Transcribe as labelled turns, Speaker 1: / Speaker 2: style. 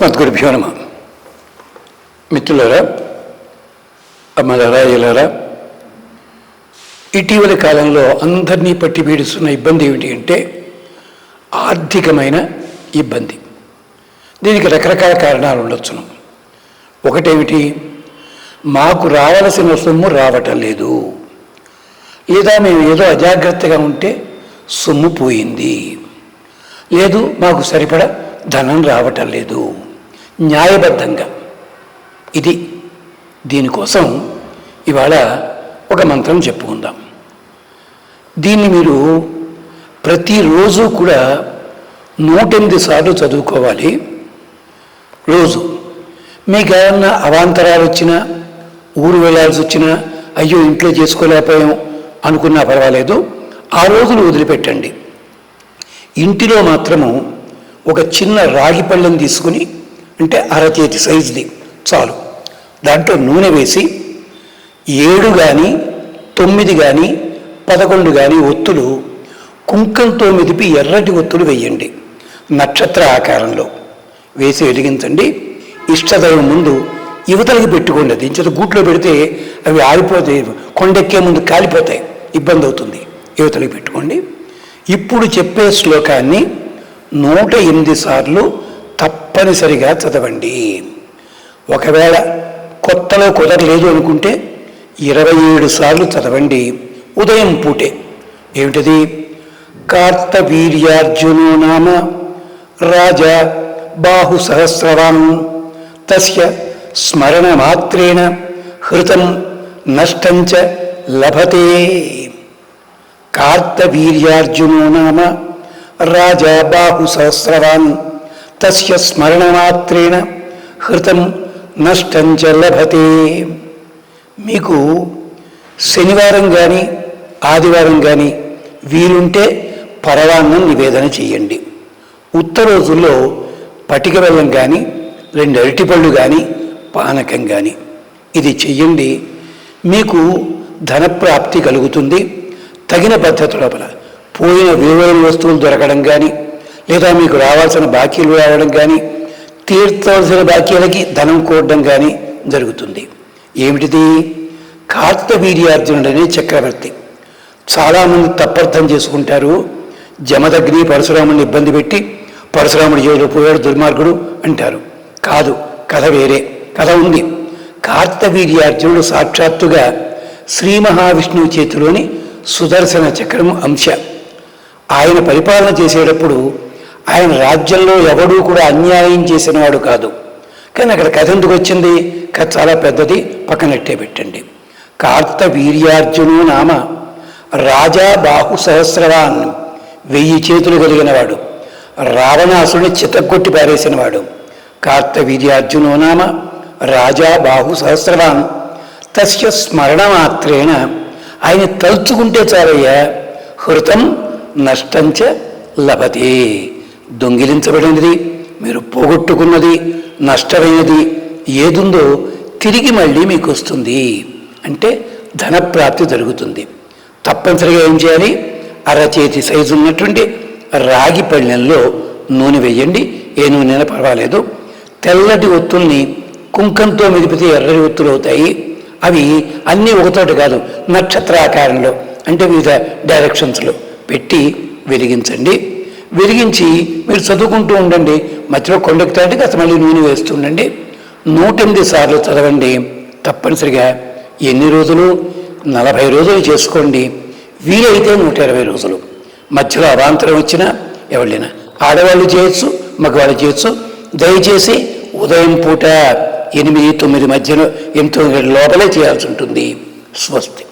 Speaker 1: అస్మద్గురుభ్యో నమః. మిత్రులారా, అమ్మలారా, అయ్యలారా, ఇటీవలి కాలంలో అందరినీ పట్టి పీడిస్తున్న ఇబ్బంది ఏమిటి అంటే ఆర్థికమైన ఇబ్బంది. దీనికి రకరకాల కారణాలు ఉండొచ్చును. ఒకటేమిటి, మాకు రావలసిన సొమ్ము రావటం లేదు, లేదా మేము ఏదో అజాగ్రత్తగా ఉంటే సొమ్ము పోయింది, లేదు మాకు సరిపడా ధనం రావటం లేదు, న్యాయబద్ధంగా. ఇది దీనికోసం ఇవాళ ఒక మంత్రం చెప్పుకుందాం. దీన్ని మీరు ప్రతిరోజు కూడా 108 సార్లు చదువుకోవాలి. రోజు మీకు ఏమన్నా అవాంతరాలు వచ్చినా, ఊరు వెళ్ళాల్సి వచ్చినా, అయ్యో ఇంట్లో చేసుకోలేకపోయాం అనుకున్నా పర్వాలేదు, ఆ రోజులు వదిలిపెట్టండి. ఇంటిలో మాత్రము ఒక చిన్న రాగి పళ్ళెం తీసుకుని, అంటే అరచేతి సైజుది చాలు, దాంట్లో నూనె వేసి 7 కానీ 9 కానీ 11 కానీ ఒత్తులు కుంకంతో మెదిపి ఎర్రటి ఒత్తులు వేయండి. నక్షత్ర ఆకారంలో వేసి వెలిగించండి. ఇష్టదైవం ముందు యువతలకి పెట్టుకోండి. అది ఇంత గూట్లో పెడితే అవి ఆరిపోతాయి, కొండెక్కే ముందు కాలిపోతాయి, ఇబ్బంది అవుతుంది. యువతలకి పెట్టుకోండి. ఇప్పుడు చెప్పే శ్లోకాన్ని 108 సార్లు తప్పనిసరిగా చదవండి. ఒకవేళ కొత్తలో కుదరలేదు అనుకుంటే 27 సార్లు చదవండి. ఉదయం పూటే. ఏమిటది? కార్తవీర్యార్జునో నామ రాజా బాహు సహస్రవాన్ తస్య స్మరణ మాత్రేణ హృతం నష్టంచ లభతే. కార్తవీర్యార్జునో నామ రాజా బాహు సహస్రవాన్ తస్య స్మరణ మాత్రేణ హృతం నష్టంచ లభతే. మీకు శనివారం కానీ ఆదివారం కానీ వీలుంటే పరవాన్నం నివేదన చేయండి. ఉత్తర రోజుల్లో పటిక బెల్లం కానీ 2 అరటిపళ్ళు కానీ పానకం కానీ ఇది చెయ్యండి. మీకు ధనప్రాప్తి కలుగుతుంది. తగిన పద్ధతి లోపల పోయిన విలువైన వస్తువులు దొరకడం కానీ, లేదా మీకు రావాల్సిన బాకీలు రావడం కానీ, తీర్చవలసిన బాకీలకి ధనం కూడడం కానీ జరుగుతుంది. ఏమిటిది? కార్తవీర్యార్జునుడు అనే చక్రవర్తి. చాలామంది తప్పర్థం చేసుకుంటారు. జమదగ్ని పరశురాముడిని ఇబ్బంది పెట్టి పరశురాముడు జైలు పోయాడు, దుర్మార్గుడు అంటారు. కాదు, కథ వేరే కథ ఉంది. కార్తవీర్యార్జునుడు సాక్షాత్తుగా శ్రీ మహావిష్ణువు చేతిలోని సుదర్శన చక్రము అంశ. ఆయన పరిపాలన చేసేటప్పుడు ఆయన రాజ్యంలో ఎవడూ కూడా అన్యాయం చేసినవాడు కాదు. కానీ అక్కడ కథ ఎందుకు వచ్చింది? కథ చాలా పెద్దది, పక్కనట్టే పెట్టండి. కార్తవీర్యార్జును నామ రాజా బాహు సహస్రవాన్, 1000 చేతులు కలిగినవాడు, రావణాసుని చితగొట్టి పారేసినవాడు. కార్తవీర్యార్జునో నామ రాజా బాహు సహస్రవాన్ తస్య స్మరణ మాత్రేణ, ఆయన తలుచుకుంటే చాలయ్యా, హృతం నష్టంచ లభతే. దొంగిలించబడినది, మీరు పోగొట్టుకున్నది, నష్టమైనది ఏదుందో తిరిగి మళ్ళీ మీకు వస్తుంది. అంటే ధనప్రాప్తి జరుగుతుంది. తప్పనిసరిగా ఏం చేయాలి? అరచేతి సైజు ఉన్నటువంటి రాగి పళ్ళెంలో నూనె వేయండి. ఏ నూనెనా పర్వాలేదు. తెల్లటి ఒత్తుల్ని కుంకంతో మెదిపితే ఎర్రటి ఒత్తులు అవుతాయి. అవి అన్నీ ఒకచోట కాదు, నక్షత్రాకారంలో, అంటే వివిధ డైరెక్షన్స్లో పెట్టి వెలిగించండి. వెలిగించి మీరు చదువుకుంటూ ఉండండి. మధ్యలో కొండెక్కుతాంటే కాస్త మళ్ళీ నూనె వేస్తుండండి. 108 సార్లు చదవండి. తప్పనిసరిగా ఎన్ని రోజులు? 40 రోజులు చేసుకోండి. వీలైతే 120 రోజులు. మధ్యలో అవాంతరం వచ్చినా ఎవరైనా, ఆడవాళ్ళు చేయొచ్చు, మగవాళ్ళు చేయొచ్చు. దయచేసి ఉదయం పూట 8-9 మధ్యలో 8 లోపలే చేయాల్సి ఉంటుంది. స్వస్తి.